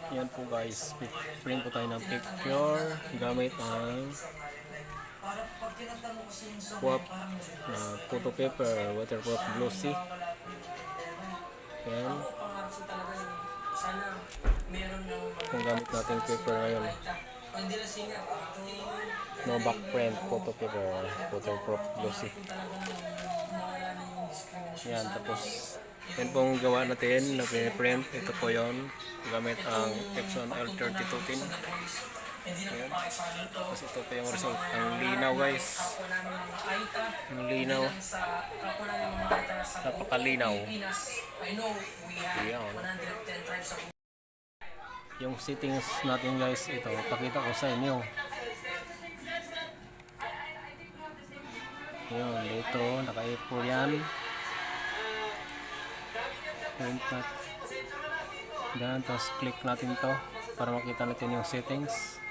Yan po guys, print po tayo ng picture gamit ang swap na photo paper, waterproof glossy. Yan. Kung gamit natin paper ngayon, no back print, photo paper, waterproof glossy. Yan, tapos yan pong gawa natin na print. Ito po yon gamit ang Epson L3210. Ayan. Tapos ito po yung result. Ang linaw guys, ang linaw, napakalinaw. Ayan. Yung settings natin guys, ito pakita ko sa inyo. Yun, dito naka-A4 yan. Dan, tapos click natin to para makita natin yung settings.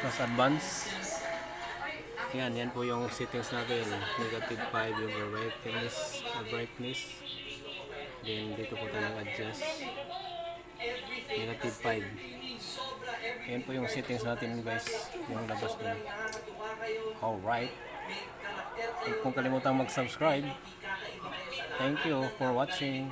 Tapos advance. Yan, yan po yung settings natin. Negative 5 yung brightness. Then dito po tayo nag-adjust. Negative 5. Yan po yung settings natin guys. Yung labas mo. Alright. Huwag pong kalimutang mag-subscribe. Thank you for watching.